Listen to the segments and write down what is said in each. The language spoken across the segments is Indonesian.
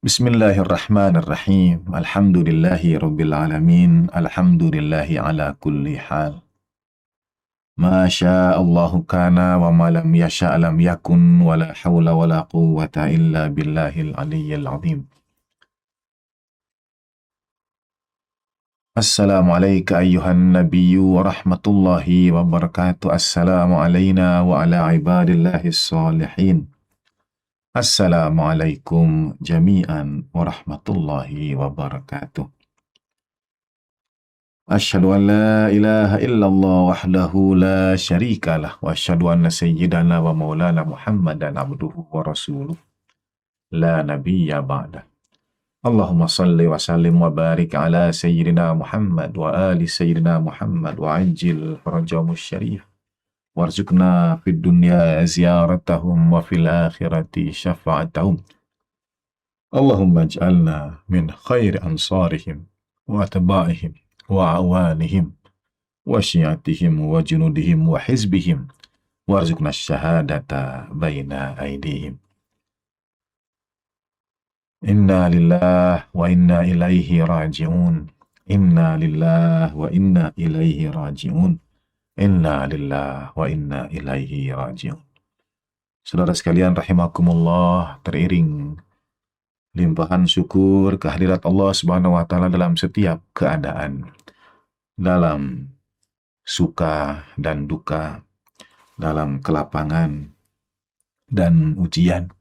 Bismillahirrahmanirrahim. Alhamdulillahi rabbil alamin. Alhamdulillahi ala kulli hal. Masya Allahu kana wa ma lam yasha' lam yakun wa la hawla wa la quwwata illa billahil aliyyil azim. Assalamu alayka ayyuhan nabiyyu wa rahmatullahi wa barakatuh. Assalamu alayna wa ala ibadillahis salihin. Assalamualaikum jami'an warahmatullahi wabarakatuh. Asyhadu an la ilaha illallah wahdahu la syarika lah wa asyhadu anna sayyidana wa maulana Muhammadan abduhu wa rasuluh la nabiyya ba'da. Allahumma salli wa sallim wa barik ala sayyidina Muhammad wa ali sayyidina Muhammad wa ajil farajahumus syarif. Warzuqna fid dunya ziyaratahum wa fil akhirati syafa'atahum. Allahumma ij'alna min khairi ansarihim wa atba'ihim wa awanihim wa syiatihim wa junudihim wa hizbihim warzuqna syahadata baina aydihim. Inna lillah wa inna ilaihi raji'un. Inna lillah wa inna ilaihi raji'un. Inna lillah wa inna ilaihi raji'un. Saudara sekalian rahimakumullah, teriring limpahan syukur kehadirat Allah Subhanahu wa taala dalam setiap keadaan, dalam suka dan duka, dalam kelapangan dan ujian.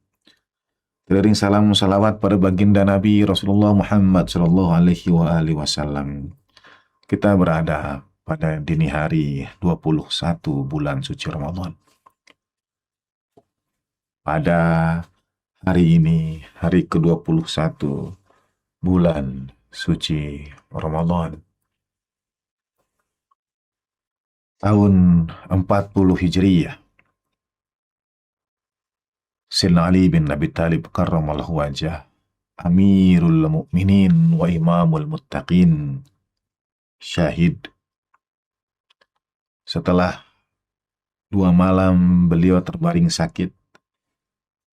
Teriring salam salawat pada baginda Nabi Rasulullah Muhammad sallallahu alaihi wasallam. Kita berada pada dini hari 21 bulan suci Ramadan. Pada hari ini, hari ke-21 bulan suci Ramadan. Tahun 40 Hijriyah. Sayyidina Ali bin Abi Thalib karramallahu wajah, Amirul Mu'minin wa Imamul Muttaqin, syahid. Setelah 2 malam beliau terbaring sakit.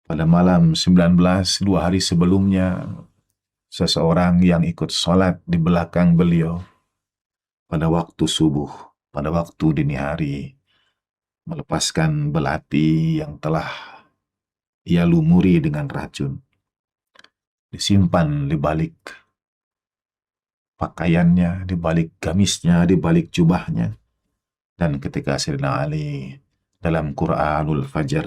Pada malam 19, 2 hari sebelumnya, seseorang yang ikut sholat di belakang beliau pada waktu subuh, pada waktu dini hari, melepaskan belati yang telah ia lumuri dengan racun. Disimpan di balik pakaiannya, di balik gamisnya, di balik jubahnya. Dan ketika Sayyidina Ali dalam Quranul Fajr,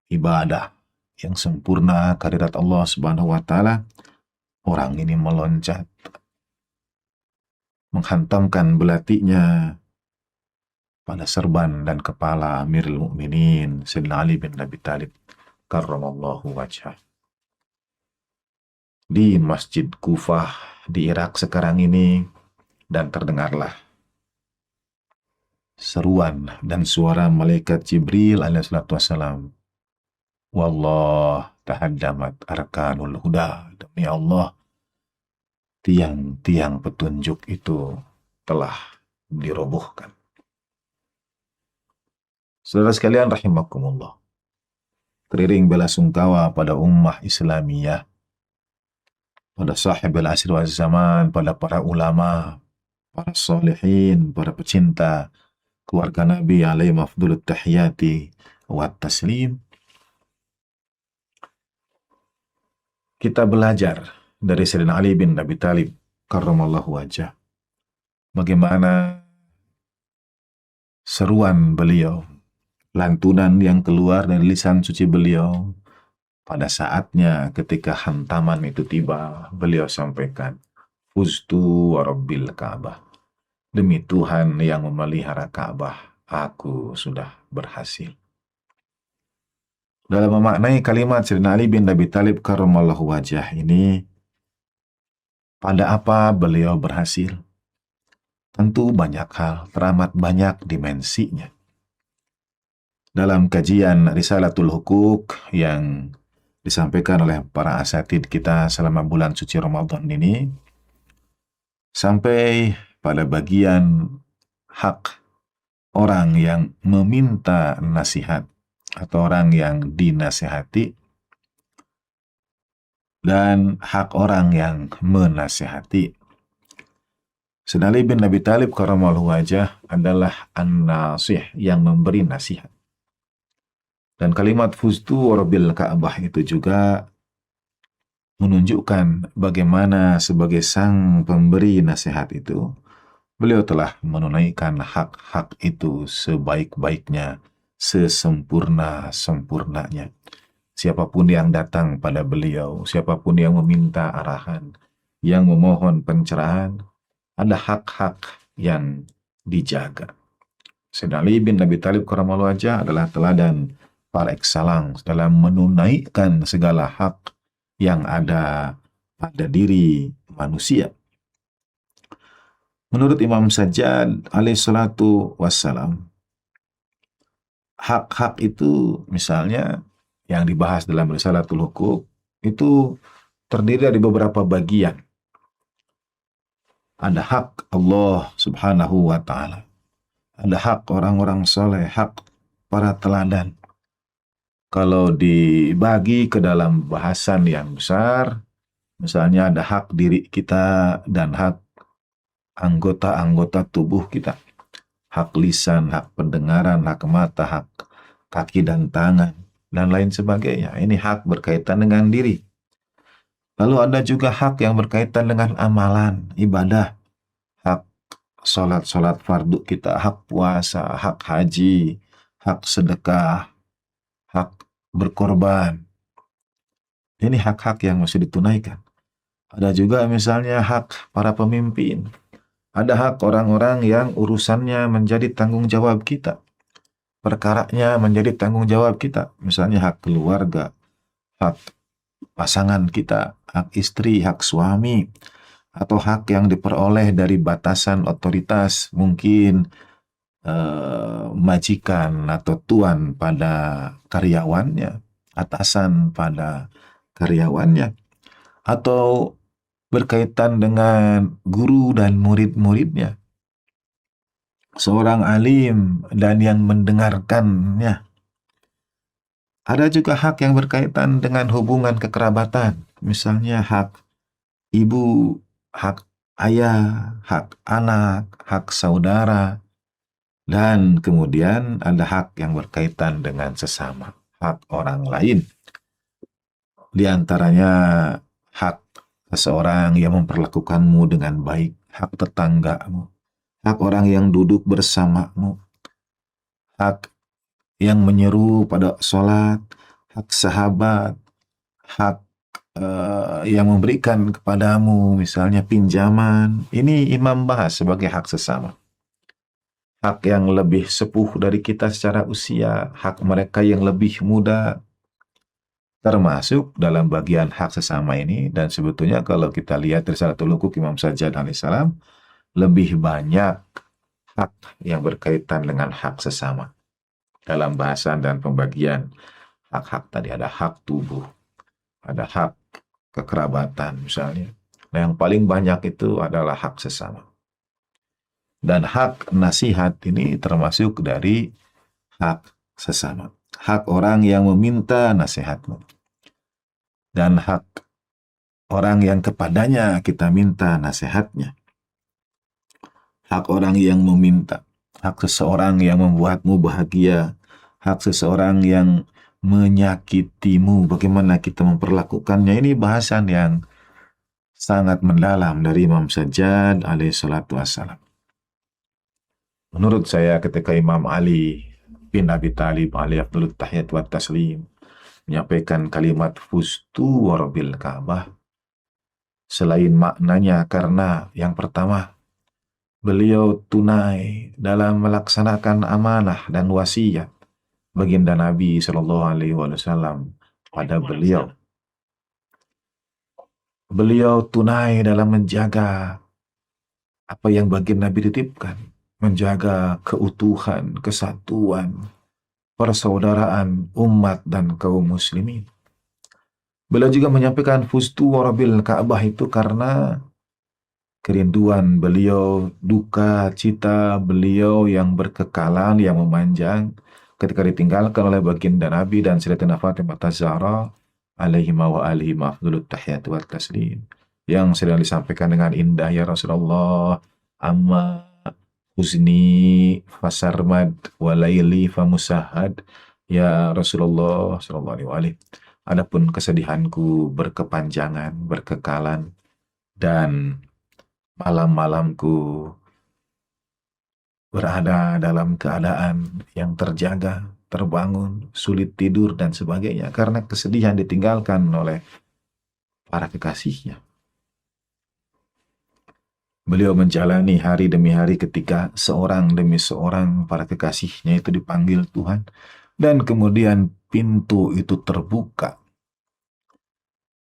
ibadah yang sempurna kehadirat Allah Subhanahu wa taala, orang ini meloncat, menghantamkan belatinya pada serban dan kepala Amirul Mukminin Sayyidina Ali bin Abi Thalib karramallahu wajhah. Di Masjid Kufah di Irak sekarang ini, dan terdengarlah seruan dan suara malaikat Jibril alaihissalatu wassalam. Wallah tahaddamat arkanul huda. Demi Allah, tiang-tiang petunjuk itu telah dirobohkan. Saudara sekalian rahimakumullah, teriring bela sungkawa pada ummah Islamiyah, pada sahibul asr wal zaman, pada para ulama, para salihin, para pecinta keluarga Nabi alaihi afdhalut tahiyati wa taslim. Kita belajar dari Sayyidina Ali bin Abi Thalib karramallahu wajah, bagaimana seruan beliau, lantunan yang keluar dari lisan suci beliau pada saatnya ketika hantaman itu tiba. Beliau sampaikan, Fuztu wa rabbil Ka'bah. Demi Tuhan yang memelihara Ka'bah, aku sudah berhasil. Dalam memaknai kalimat Sayyidina Ali bin Abi Thalib karramallahu wajah ini, pada apa beliau berhasil? Tentu banyak hal, teramat banyak dimensinya. Dalam kajian Risalatul Hukuk yang disampaikan oleh para asatid kita selama bulan suci Ramadan ini, sampai pada bagian hak orang yang meminta nasihat atau orang yang dinasihati, dan hak orang yang menasihati. Sayyidina Ali bin Abi Thalib karramallahu wajah adalah an-nasih, yang memberi nasihat. Dan kalimat fustu warabil Ka'bah itu juga menunjukkan bagaimana sebagai sang pemberi nasihat itu, beliau telah menunaikan hak-hak itu sebaik-baiknya, sesempurna-sempurnanya. Siapapun yang datang pada beliau, siapapun yang meminta arahan, yang memohon pencerahan, ada hak-hak yang dijaga. Sayyidina Ali bin Abi Thalib karramallahu wajah adalah teladan par excellence dalam menunaikan segala hak yang ada pada diri manusia. Menurut Imam Sajjad alaihi salatu wassalam, hak-hak itu misalnya yang dibahas dalam Risalatul Huquq itu terdiri dari beberapa bagian. Ada hak Allah subhanahu wa ta'ala. Ada hak orang-orang soleh, hak para teladan. Kalau dibagi ke dalam bahasan yang besar, misalnya ada hak diri kita dan hak anggota-anggota tubuh kita. Hak lisan, hak pendengaran, hak mata, hak kaki dan tangan, dan lain sebagainya. Ini hak berkaitan dengan diri. Lalu ada juga hak yang berkaitan dengan amalan, ibadah. Hak sholat fardu kita, hak puasa, hak haji, hak sedekah, hak berkorban. Ini hak-hak yang mesti ditunaikan. Ada juga misalnya hak para pemimpin. Ada hak orang-orang yang urusannya menjadi tanggung jawab kita. Perkaranya menjadi tanggung jawab kita. Misalnya hak keluarga, hak pasangan kita, hak istri, hak suami, atau hak yang diperoleh dari batasan otoritas, mungkin majikan atau tuan pada karyawannya, atasan pada karyawannya, atau berkaitan dengan guru dan murid-muridnya, seorang alim dan yang mendengarkannya. Ada juga hak yang berkaitan dengan hubungan kekerabatan, misalnya hak ibu, hak ayah, hak anak, hak saudara, dan kemudian ada hak yang berkaitan dengan sesama, hak orang lain. Di antaranya hak seseorang yang memperlakukanmu dengan baik, hak tetanggamu, hak orang yang duduk bersamamu, hak yang menyeru pada sholat, hak sahabat, hak yang memberikan kepadamu misalnya pinjaman. Ini Imam bahas sebagai hak sesama. Hak yang lebih sepuh dari kita secara usia, hak mereka yang lebih muda, termasuk dalam bagian hak sesama ini. Dan sebetulnya kalau kita lihat Risalatul Huquq Imam Sajjad alaihissalam, lebih banyak hak yang berkaitan dengan hak sesama. Dalam bahasan dan pembagian hak-hak tadi ada hak tubuh, ada hak kekerabatan misalnya. Nah, yang paling banyak itu adalah hak sesama. Dan hak nasihat ini termasuk dari hak sesama. Hak orang yang meminta nasihatmu. Dan hak orang yang kepadanya kita minta nasihatnya. Hak orang yang meminta. Hak seseorang yang membuatmu bahagia. Hak seseorang yang menyakitimu. Bagaimana kita memperlakukannya. Ini bahasan yang sangat mendalam dari Imam Sajjad alaihi salatu wassalam. Menurut saya ketika Imam Ali bin Abi Thalib alaihi afdhalut tahiyat wa taslim menyampaikan kalimat fustu warabil Ka'bah, selain maknanya karena yang pertama, beliau tunai dalam melaksanakan amanah dan wasiat baginda Nabi Shallallahu Alaihi Wasallam pada beliau. Beliau tunai dalam menjaga apa yang baginda Nabi titipkan, menjaga keutuhan, kesatuan, persaudaraan umat dan kaum muslimin. Beliau juga menyampaikan fustu warabil Ka'bah itu karena kerinduan beliau, duka cita beliau yang berkekalan, yang memanjang ketika ditinggalkan oleh baginda Nabi dan Sayyidatina Fatimah Az-Zahra alaihi wa alihi ma'afdulut tahiyatu wa taslim, yang sedang disampaikan dengan indah, ya Rasulullah, amma huzni fasarmad walaili famusahad, ya Rasulullah sallallahu alaihi wa alihi. Adapun kesedihanku berkepanjangan, berkekalan, dan malam-malamku berada dalam keadaan yang terjaga, terbangun, sulit tidur, dan sebagainya, karena kesedihan ditinggalkan oleh para kekasihnya. Beliau menjalani hari demi hari ketika seorang demi seorang para kekasihnya itu dipanggil Tuhan, dan kemudian pintu itu terbuka.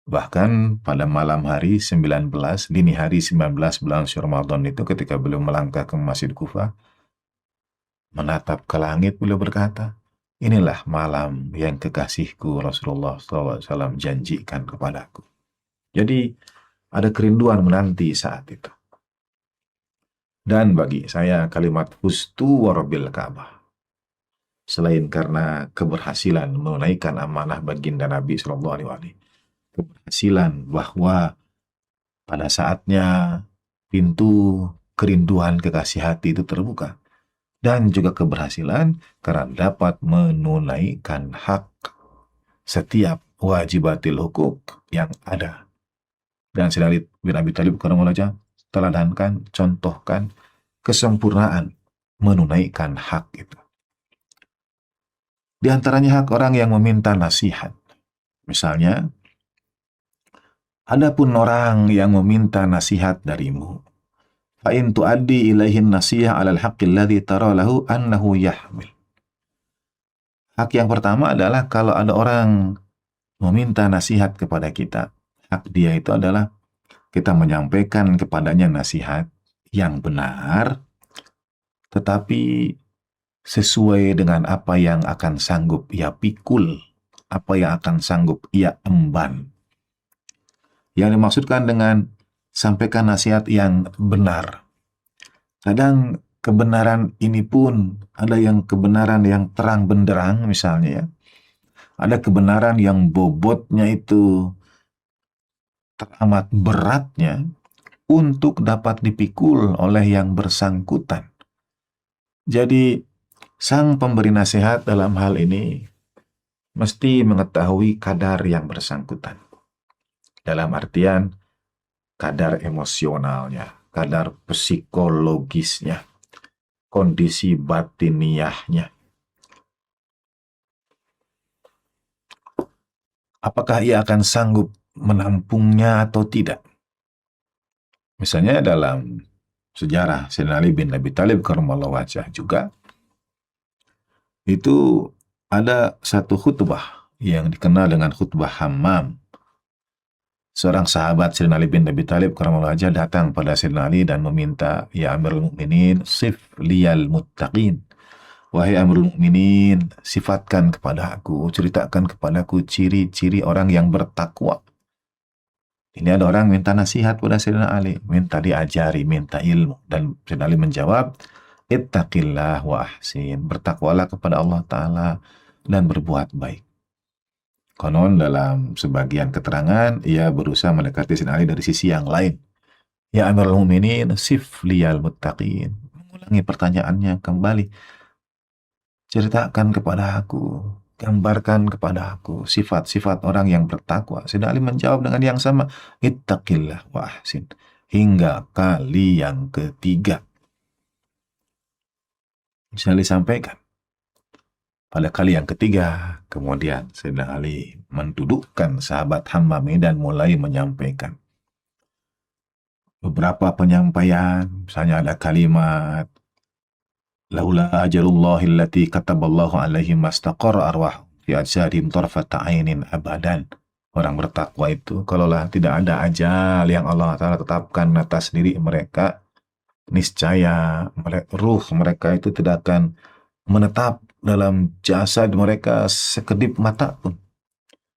Bahkan pada malam hari 19, dini hari 19 bulan Ramadan itu, ketika beliau melangkah ke Masjid Kufah, menatap ke langit, beliau berkata, inilah malam yang kekasihku Rasulullah SAW janjikan kepadaku. Jadi ada kerinduan menanti saat itu. Dan bagi saya kalimat fustu warabil Ka'bah, selain karena keberhasilan menunaikan amanah baginda Nabi SAW, keberhasilan bahwa pada saatnya pintu kerinduan kekasih hati itu terbuka, dan juga keberhasilan karena dapat menunaikan hak setiap wajibatil hukuk yang ada. Dan Sayyidina Ali bin Abi Thalib karramallahu teladankan, contohkan kesempurnaan menunaikan hak itu. Di antaranya hak orang yang meminta nasihat. Misalnya, adapun orang yang meminta nasihat darimu, fa in tuaddi ilaihin nasihah 'alal haqqil ladzi tara lahu annahu yahmil. Hak yang pertama adalah kalau ada orang meminta nasihat kepada kita, hak dia itu adalah kita menyampaikan kepadanya nasihat yang benar, tetapi sesuai dengan apa yang akan sanggup ia pikul, apa yang akan sanggup ia emban. Yang dimaksudkan dengan sampaikan nasihat yang benar, kadang kebenaran ini pun ada yang kebenaran yang terang benderang, misalnya ya. Ada kebenaran yang bobotnya itu teramat beratnya untuk dapat dipikul oleh yang bersangkutan. Jadi, sang pemberi nasihat dalam hal ini mesti mengetahui kadar yang bersangkutan. Dalam artian, kadar emosionalnya, kadar psikologisnya, kondisi batiniahnya. Apakah ia akan sanggup menampungnya atau tidak? Misalnya dalam sejarah Sayyidina Ali bin Abi Thalib karramallahu wajhah juga, itu ada satu khutbah yang dikenal dengan khutbah Hammam. Seorang sahabat Sayyidina Ali bin Abi Thalib karramallahu wajhah datang pada Sayyidina Ali dan meminta, ya Amirul Mukminin, sif liyal muttaqin. Wahai Amirul Mukminin, sifatkan kepada aku, ceritakan kepadaku ciri-ciri orang yang bertakwa. Ini ada orang minta nasihat pada Sayyidina Ali, minta diajari, minta ilmu. Dan Sayyidina Ali menjawab, ittaqillah wa ahsin, bertakwalah kepada Allah Ta'ala dan berbuat baik. Konon dalam sebagian keterangan, ia berusaha mendekati Sayyidina Ali dari sisi yang lain. Ya Amirul Mukminin, sif liyal muttaqin. Mengulangi pertanyaannya kembali. Ceritakan kepada aku, gambarkan kepada aku sifat-sifat orang yang bertakwa. Sayyidina Ali menjawab dengan yang sama, ittaqillah wa ahsin, hingga kali yang ketiga. Bisa disampaikan. Pada kali yang ketiga, kemudian Sayyidina Ali mendudukkan sahabat Hammam ini dan mulai menyampaikan beberapa penyampaian. Misalnya ada kalimat, laula ajalullahi allati kataballahu alaihim mastaqarra arwah fi ajsadihim tarfata ainin abadan. Orang bertakwa itu, kalaulah tidak ada ajal yang Allah Ta'ala tetapkan atas diri mereka, niscaya ruh mereka itu tidak akan menetap dalam jasad mereka sekedip mata pun.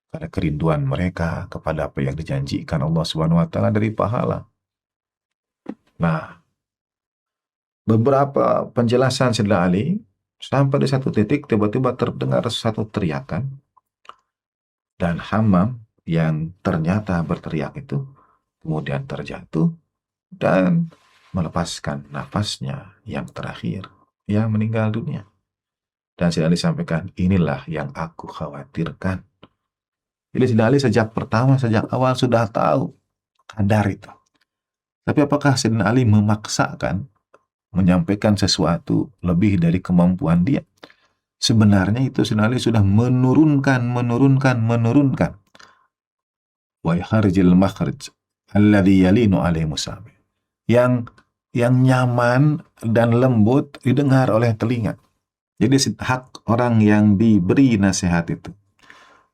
Karena kerinduan mereka kepada apa yang dijanjikan Allah Subhanahu wa Ta'ala dari pahala. Nah, beberapa penjelasan Sayyidina Ali, sampai di satu titik tiba-tiba terdengar satu teriakan, dan Hammam yang ternyata berteriak itu kemudian terjatuh dan melepaskan nafasnya yang terakhir, yang meninggal dunia. Dan Sayyidina Ali sampaikan, inilah yang aku khawatirkan. Jadi Sayyidina Ali sejak awal sudah tahu kadar itu. Tapi apakah Sayyidina Ali memaksakan menyampaikan sesuatu lebih dari kemampuan dia? Sebenarnya itu Sayyidina Ali sudah menurunkan. Wa yakharijil makhrij alladhi yalinu alaihi musabi. Yang nyaman dan lembut didengar oleh telinga. Jadi hak orang yang diberi nasihat itu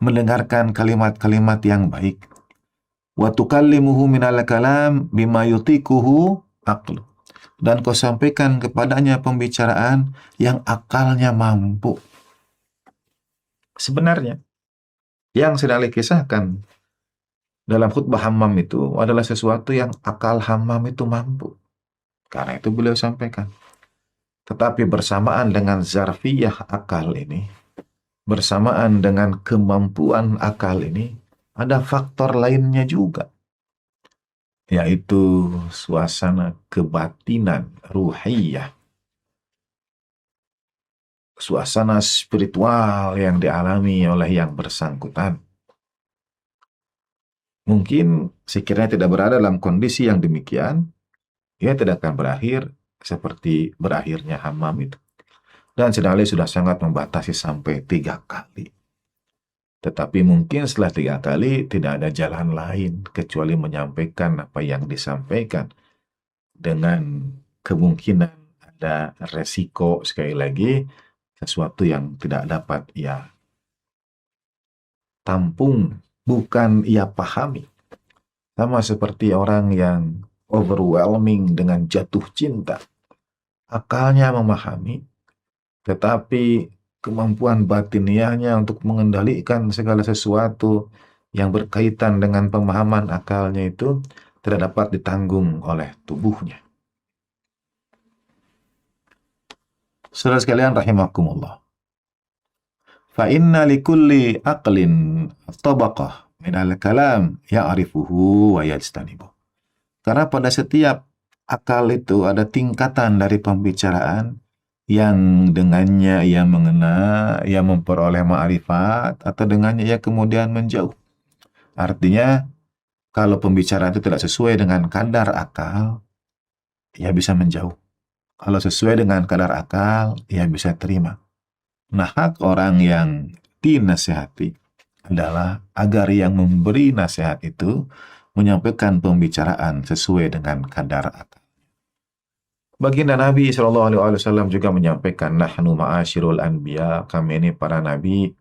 mendengarkan kalimat-kalimat yang baik. Wa tukallimuhu minal kalam bima yutikuhu aqlu. Dan kau sampaikan kepadanya pembicaraan yang akalnya mampu. Sebenarnya yang sedang kisahkan dalam khutbah hammam itu adalah sesuatu yang akal hammam itu mampu. Karena itu beliau sampaikan. Tetapi bersamaan dengan zarfiyah akal ini, bersamaan dengan kemampuan akal ini, ada faktor lainnya juga, yaitu suasana kebatinan ruhiyah, suasana spiritual yang dialami oleh yang bersangkutan. Mungkin sekiranya tidak berada dalam kondisi yang demikian, ia tidak akan berakhir seperti berakhirnya hammam itu. Dan Sayyidina Ali sudah sangat membatasi sampai 3 kali. Tetapi mungkin setelah 3 kali tidak ada jalan lain kecuali menyampaikan apa yang disampaikan. Dengan kemungkinan ada resiko, sekali lagi, sesuatu yang tidak dapat ia tampung, bukan ia pahami. Sama seperti orang yang overwhelming dengan jatuh cinta. Akalnya memahami, tetapi kemampuan batiniahnya untuk mengendalikan segala sesuatu yang berkaitan dengan pemahaman akalnya itu tidak dapat ditanggung oleh tubuhnya. Saudara sekalian rahimakumullah. Fa inna likulli aqlin tabaqah minal kalam ya'rifuhu wa yajtanibu. Karena pada setiap akal itu ada tingkatan dari pembicaraan yang dengannya ia mengena, ia memperoleh ma'rifat, atau dengannya ia kemudian menjauh. Artinya, kalau pembicaraan itu tidak sesuai dengan kadar akal, ia bisa menjauh. Kalau sesuai dengan kadar akal, ia bisa terima. Nah, hak orang yang dinasihati adalah agar yang memberi nasihat itu menyampaikan pembicaraan sesuai dengan kadar akal. Baginda Nabi SAW juga menyampaikan, nahnu ma'asyirul anbiya, kami ini para nabi,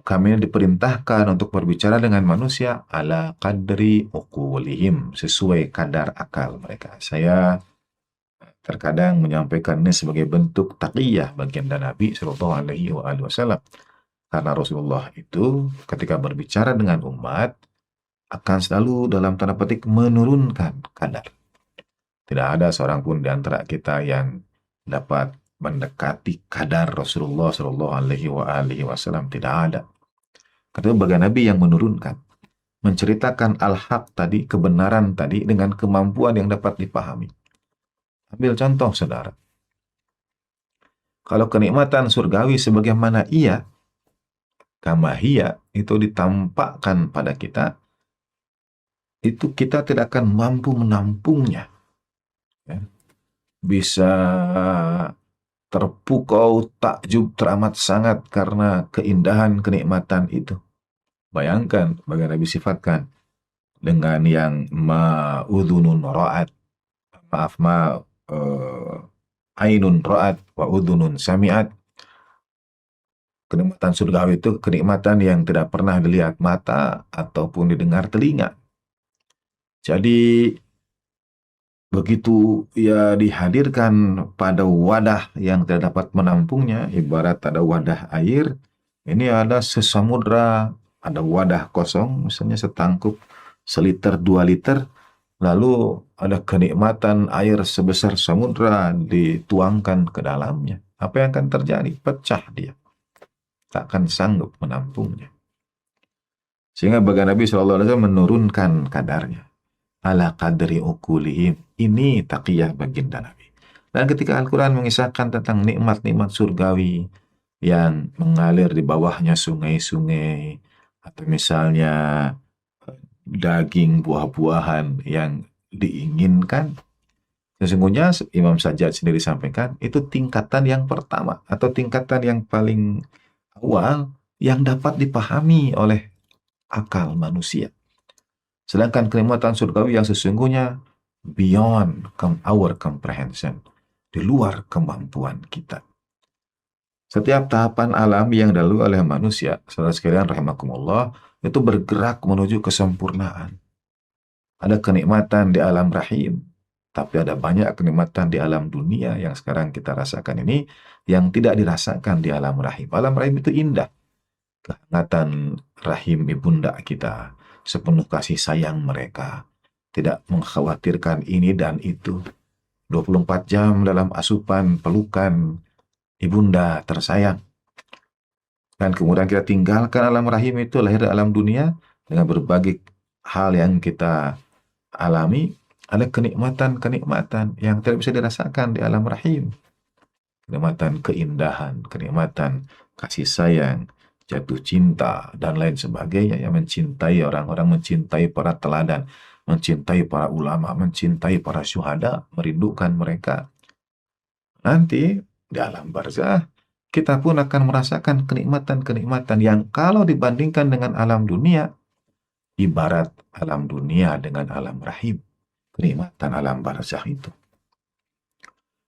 kami diperintahkan untuk berbicara dengan manusia ala qadri uqulihim, sesuai kadar akal mereka. Saya terkadang menyampaikan ini sebagai bentuk taqiyah baginda Nabi SAW. Karena Rasulullah itu ketika berbicara dengan umat akan selalu dalam tanda petik menurunkan kadar. Tidak ada seorang pun di antara kita yang dapat mendekati kadar Rasulullah SAW. Tidak ada. Karena bagian Nabi yang menurunkan, menceritakan al-haq tadi, kebenaran tadi dengan kemampuan yang dapat dipahami. Ambil contoh, saudara. Kalau kenikmatan surgawi sebagaimana ia, kamahia, itu ditampakkan pada kita, itu kita tidak akan mampu menampungnya. Ya. Bisa terpukau, takjub teramat sangat karena keindahan kenikmatan itu. Bayangkan bagaimana Nabi sifatkan dengan yang ma'udhunun ra'at, ainun ra'at wa udhunun sami'at. Kenikmatan surgawi itu kenikmatan yang tidak pernah dilihat mata ataupun didengar telinga. Jadi begitu ia dihadirkan pada wadah yang tidak dapat menampungnya, ibarat ada wadah air, ini ada sesamudra, ada wadah kosong, misalnya setangkup 1 liter, 2 liter, lalu ada kenikmatan air sebesar samudra dituangkan ke dalamnya. Apa yang akan terjadi? Pecah dia. Tak akan sanggup menampungnya. Sehingga bagi Nabi SAW menurunkan kadarnya. Ala qadri ukulihim. Ini taqiyah baginda Nabi. Dan ketika Al-Quran mengisahkan tentang nikmat-nikmat surgawi yang mengalir di bawahnya sungai-sungai, atau misalnya daging buah-buahan yang diinginkan, sesungguhnya Imam Sajjad sendiri sampaikan, itu tingkatan yang pertama atau tingkatan yang paling awal yang dapat dipahami oleh akal manusia. Sedangkan kenikmatan surgawi yang sesungguhnya beyond our comprehension, di luar kemampuan kita. Setiap tahapan alam yang dilalui oleh manusia, saudara sekalian rahimakumullah, itu bergerak menuju kesempurnaan. Ada kenikmatan di alam rahim, tapi ada banyak kenikmatan di alam dunia yang sekarang kita rasakan ini yang tidak dirasakan di alam rahim. Alam rahim itu indah. Kehangatan rahim ibunda kita, sepenuh kasih sayang mereka, tidak mengkhawatirkan ini dan itu. 24 jam dalam asupan, pelukan ibunda tersayang. Dan kemudian kita tinggalkan alam rahim itu, lahir di alam dunia, dengan berbagai hal yang kita alami, ada kenikmatan-kenikmatan yang tidak bisa dirasakan di alam rahim. Kenikmatan keindahan, kenikmatan kasih sayang, jatuh cinta, dan lain sebagainya, yang mencintai orang-orang, mencintai para teladan, mencintai para ulama, mencintai para syuhada, merindukan mereka. Nanti di alam barzah, kita pun akan merasakan kenikmatan-kenikmatan yang kalau dibandingkan dengan alam dunia, ibarat alam dunia dengan alam rahim. Kenikmatan alam barzah itu.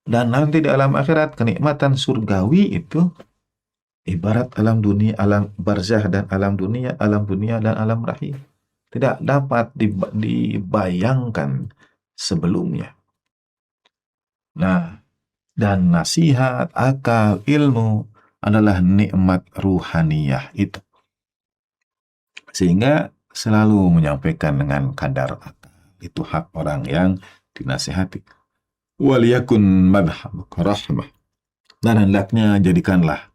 Dan nanti di alam akhirat, kenikmatan surgawi itu ibarat alam dunia, alam barzah dan alam dunia dan alam rahim. Tidak dapat dibayangkan sebelumnya. Nah, dan nasihat, akal, ilmu adalah nikmat ruhaniyah itu. Sehingga selalu menyampaikan dengan kadar akal. Itu hak orang yang dinasihati. Waliyakun madhabuka rahmah. Dan hendaknya jadikanlah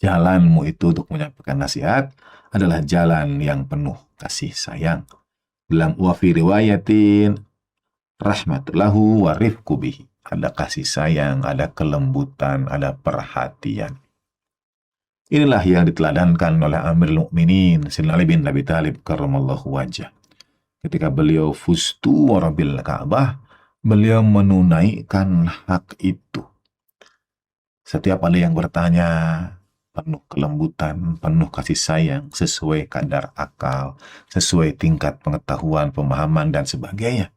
jalanmu itu untuk menyampaikan nasihat adalah jalan yang penuh kasih sayang. Dalam wafi riwayatin rahmatulahu wa rifku bihi. Ada kasih sayang, ada kelembutan, ada perhatian. Inilah yang diteladankan oleh Amirul Mukminin Sayyidina Ali bin Abi Thalib karramallahu wajah. Ketika beliau fustu warabil Ka'bah, beliau menunaikan hak itu. Setiap ada yang bertanya, penuh kelembutan, penuh kasih sayang, sesuai kadar akal, sesuai tingkat pengetahuan, pemahaman, dan sebagainya.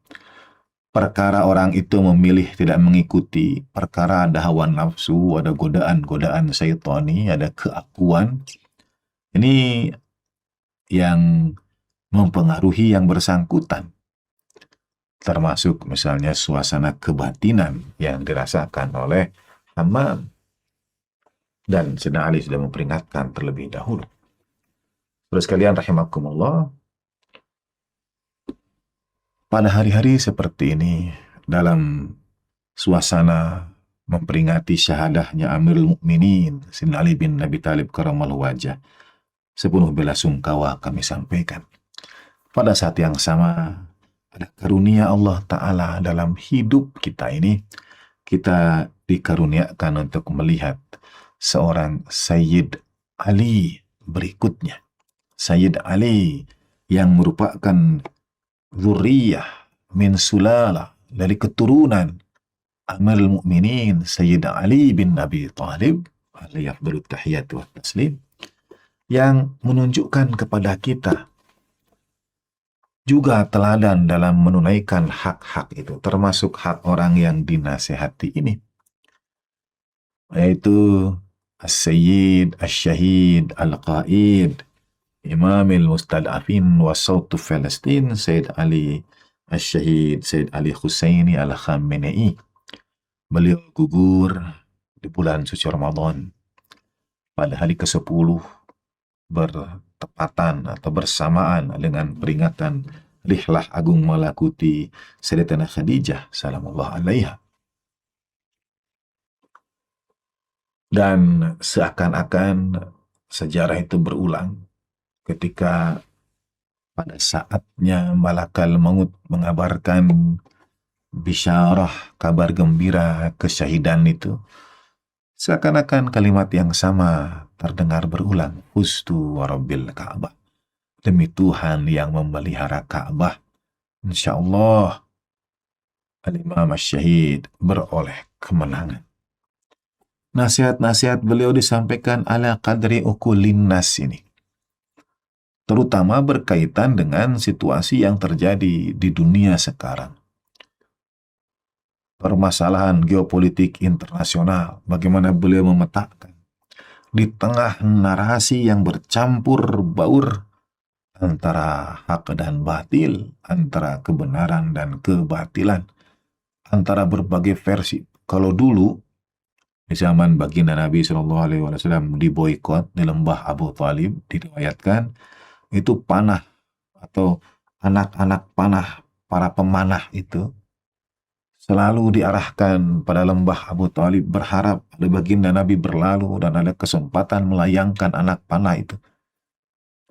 Perkara orang itu memilih tidak mengikuti, perkara ada hawa nafsu, ada godaan-godaan syaitani, ada keakuan. Ini yang mempengaruhi yang bersangkutan. Termasuk misalnya suasana kebatinan yang dirasakan oleh Hammam. Dan Sayyidina Ali sudah memperingatkan terlebih dahulu. Terus kalian rahimakumullah, pada hari-hari seperti ini, dalam suasana memperingati syahadahnya Amirul Mukminin Sayyidina Ali bin Abi Thalib karramallahu wajah, sepenuh bela sungkawa kami sampaikan. Pada saat yang sama, ada karunia Allah Ta'ala dalam hidup kita ini. Kita dikaruniakan untuk melihat seorang Sayyid Ali berikutnya. Sayyid Ali yang merupakan zuriyah min sulala, dari keturunan Amirul Mukminin Sayyid Ali bin Abi Thalib alaihi afdalut tahiyat wa taslim, yang menunjukkan kepada kita juga teladan dalam menunaikan hak-hak itu, termasuk hak orang yang dinasihati ini, yaitu As-Sayyid, As-Syahid, Al-Qaid, Imamil Mustad'afin wa Sautu Palestin, Sayyid Ali As-Syahid, Sayyid Ali Husaini Al-Khamenei. Beliau gugur di bulan suci Ramadan pada hari ke-10, bertepatan atau bersamaan dengan peringatan Rihlah Agung Malakuti Sayyidatina Khadijah salamullah alaiha. Dan seakan-akan sejarah itu berulang ketika pada saatnya malakal maut mengabarkan bisyarah, kabar gembira kesyahidan itu, seakan-akan kalimat yang sama terdengar berulang. Fustu warabbil Ka'bah. Demi Tuhan yang memelihara Ka'bah, insya Allah Al-Imam Syahid beroleh kemenangan. Nasihat-nasihat beliau disampaikan ala qadri ukulin nas ini, terutama berkaitan dengan situasi yang terjadi di dunia sekarang. Permasalahan geopolitik internasional, bagaimana beliau memetakan di tengah narasi yang bercampur baur antara hak dan batil, antara kebenaran dan kebatilan, antara berbagai versi. Kalau dulu di zaman baginda Nabi SAW diboikot di lembah Abu Talib, diriwayatkan itu panah atau anak-anak panah, para pemanah itu selalu diarahkan pada lembah Abu Talib, berharap ada baginda Nabi berlalu dan ada kesempatan melayangkan anak panah itu.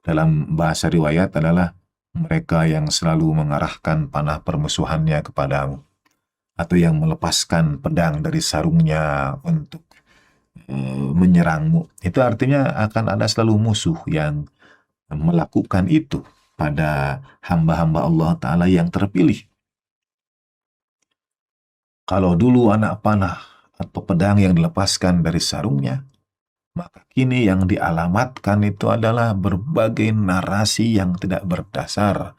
Dalam bahasa riwayat adalah mereka yang selalu mengarahkan panah permusuhannya kepadamu, atau yang melepaskan pedang dari sarungnya untuk menyerangmu. Itu artinya akan ada selalu musuh yang melakukan itu pada hamba-hamba Allah Ta'ala yang terpilih. Kalau dulu anak panah atau pedang yang dilepaskan dari sarungnya, maka kini yang dialamatkan itu adalah berbagai narasi yang tidak berdasar,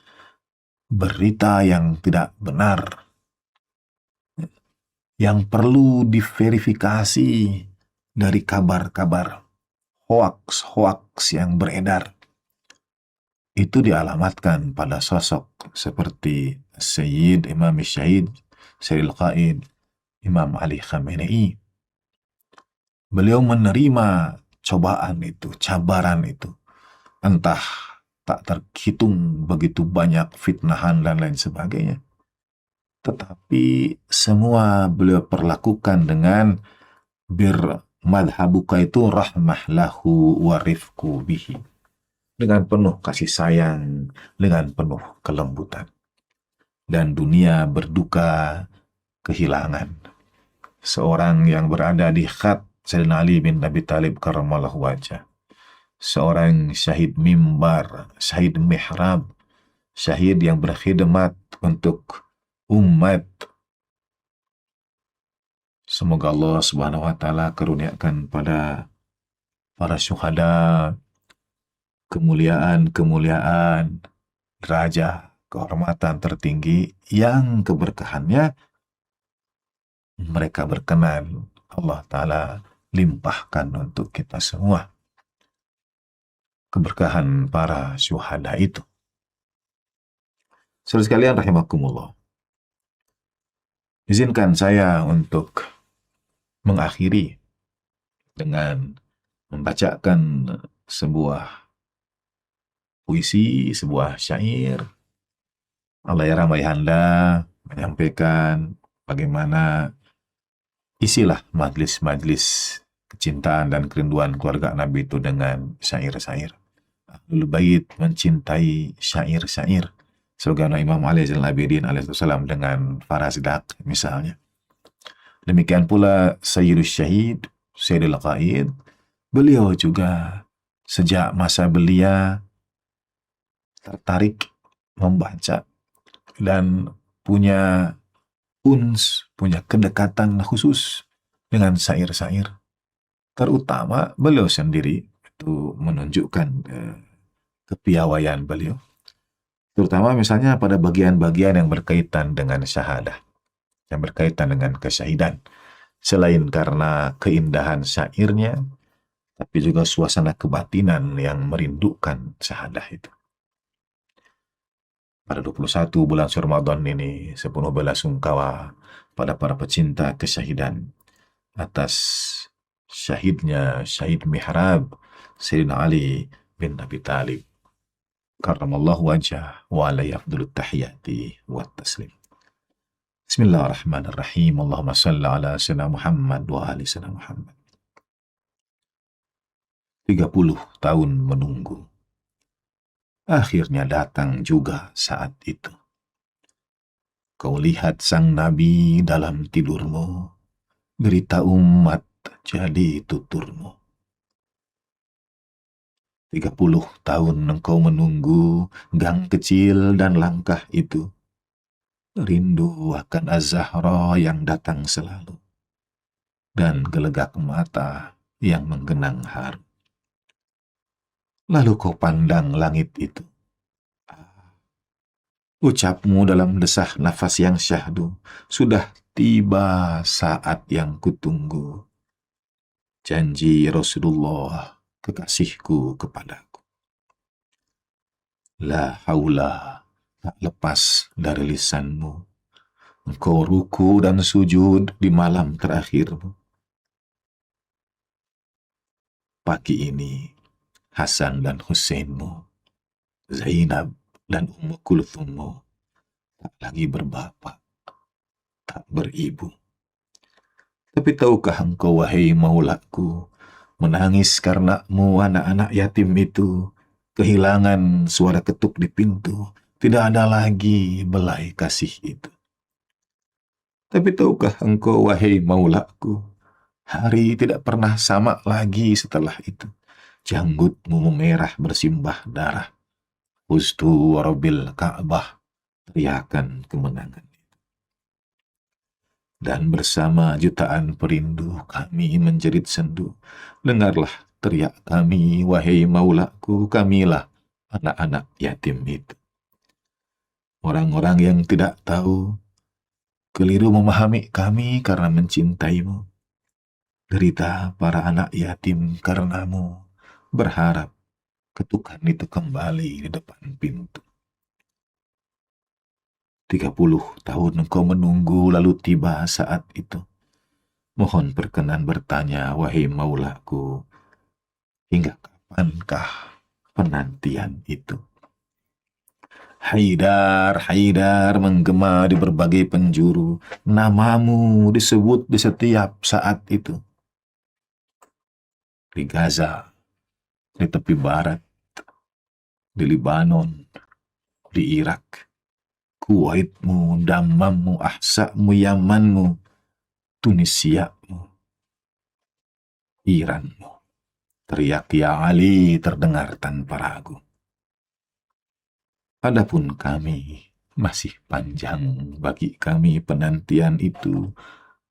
berita yang tidak benar, yang perlu diverifikasi dari kabar-kabar hoaks yang beredar. Itu dialamatkan pada sosok seperti Sayyid Imam Syahid, Sayyidul Qaid, Imam Ali Khamenei. Beliau menerima cobaan itu, cabaran itu. Entah tak terhitung begitu banyak fitnahan dan lain sebagainya. Tetapi semua beliau perlakukan dengan madhabuka itu rahmah lahu wa rifku bihi. Dengan penuh kasih sayang, dengan penuh kelembutan. Dan dunia berduka kehilangan seorang yang berada di khat Sayyidina Ali bin Abi Thalib karramallahu wajah. Seorang syahid mimbar, syahid mihrab, syahid yang berkhidmat untuk umat. Semoga Allah Subhanahu wa Ta'ala karuniakan pada para syuhada kemuliaan, derajat, kehormatan tertinggi yang keberkahannya mereka berkenan Allah Ta'ala limpahkan untuk kita semua. Keberkahan para syuhada itu. Saudara sekalian rahimakumullah. Izinkan saya untuk mengakhiri dengan membacakan sebuah puisi, sebuah syair. Allahyarham ayahanda menyampaikan bagaimana isilah majlis-majlis kecintaan dan kerinduan keluarga Nabi itu dengan syair-syair. Ahlul Bait mencintai syair-syair. Sebagaimana Imam Ali Zainal Abidin alaihissalam dengan Farazdak misalnya. Demikian pula Sayyidul Syahid, Sayyidul Qaid. Beliau juga sejak masa belia tertarik membaca dan punya punya kedekatan khusus dengan syair-syair. Terutama beliau sendiri itu menunjukkan kepiawaian beliau. Terutama misalnya pada bagian-bagian yang berkaitan dengan syahadah, yang berkaitan dengan kesyahidan. Selain karena keindahan syairnya, tapi juga suasana kebatinan yang merindukan syahadah itu. Pada 21 bulan Ramadan ini, sepenuh belasungkawa pada para pecinta kesyahidan atas syahidnya Syahid Mihrab Sayyidina Ali bin Abi Thalib karramallahu wajhah wa alaihi afdalut tahiyati wa taslim. Bismillahirrahmanirrahim. Allahumma salli ala sayyidina Muhammad wa ali sayyidina Muhammad. 30 tahun menunggu. Akhirnya datang juga saat itu. Kau lihat sang nabi dalam tidurmu, derita umat jadi tuturmu. 30 tahun engkau menunggu gang kecil dan langkah itu. Rindu akan Az-Zahra yang datang selalu. Dan gelegak mata yang menggenang haru. Lalu kau pandang langit itu. Ucapmu dalam desah nafas yang syahdu, sudah tiba saat yang kutunggu. Janji Rasulullah, kekasihku kepadaku. La haula, tak lepas dari lisanmu. Engkau ruku dan sujud di malam terakhirmu. Pagi ini, Hasan dan Husainmu, Zainab dan Ummu Kulthummu tak lagi berbapak, tak beribu. Tapi tahukah engkau, wahai maulaku, menangis karenamu anak-anak yatim itu, kehilangan suara ketuk di pintu, tidak ada lagi belai kasih itu. Tapi tahukah engkau, wahai maulaku, hari tidak pernah sama lagi setelah itu. Janggutmu memerah bersimbah darah. Hustu warabil Ka'bah, teriakan kemenangan. Dan bersama jutaan perindu kami menjerit sendu. Dengarlah teriak kami, wahai maulaku, kamilah anak-anak yatim itu. Orang-orang yang tidak tahu, keliru memahami kami karena mencintaimu. Derita para anak yatim karenamu, berharap ketukan itu kembali di depan pintu. 30 tahun engkau menunggu, lalu tiba saat itu. Mohon berkenan bertanya, wahai maulaku, hingga kapankah penantian itu? Haidar, Haidar menggema di berbagai penjuru. Namamu disebut di setiap saat itu. Di Gaza, di tepi barat, di Libanon, di Irak, Kuwaitmu, Damammu, Ahsamu, Yamanmu, Tunisiamu, Iranmu. Teriak ya Ali terdengar tanpa ragu. Adapun kami, masih panjang bagi kami penantian itu.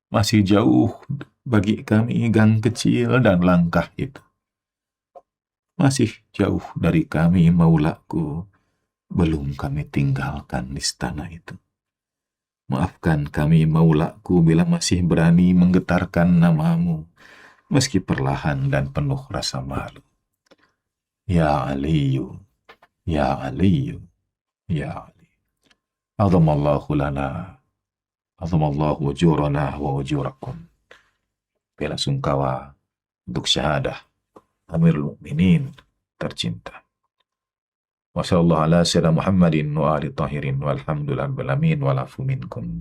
Masih jauh bagi kami gang kecil dan langkah itu. Masih jauh dari kami maulaku, belum kami tinggalkan istana itu. Maafkan kami maulaku bila masih berani menggetarkan namamu, meski perlahan dan penuh rasa malu. Ya Aliyu, ya Aliyu, ya Ali. Azamallahu lana, azamallahu ujurana wa ujurakum. Bela sungkawa untuk syahadah Amirul Mukminin tercinta. Wa sallallahu ala sayyidina Muhammadin wa ali tahirin walhamdulillahi rabbil alamin walafu minkum.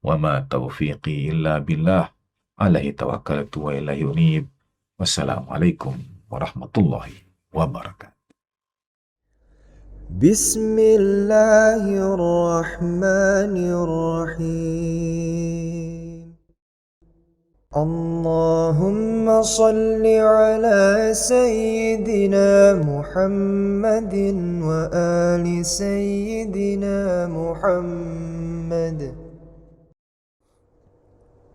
Wa ma taufiqi illa billah, alaihi tawakkaltu wa ilaihi unib. Wassalamualaikum warahmatullahi wabarakatuh. Bismillahirrahmanirrahim. Allahumma salli ala Sayyidina Muhammadin wa ali Sayyidina Muhammad.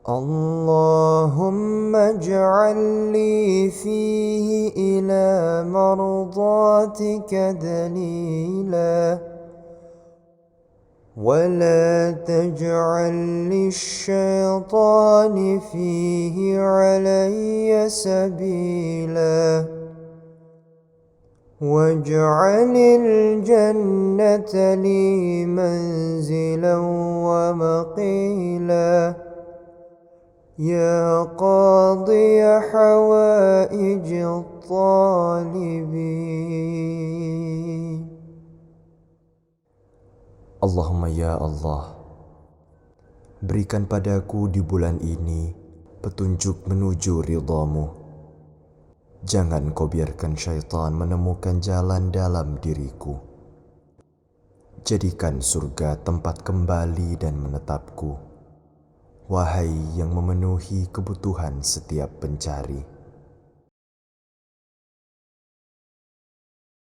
Allahumma ij'alni fihi ila mardatika dalila ولا تجعل للشيطان فيه علي سبيلا واجعل الجنة لي منزلا ومقيلا يا قاضي حوائج الطالبين. Allahumma ya Allah, berikan padaku di bulan ini petunjuk menuju ridha-Mu. Jangan Kau biarkan syaitan menemukan jalan dalam diriku. Jadikan surga tempat kembali dan menetapku, wahai yang memenuhi kebutuhan setiap pencari.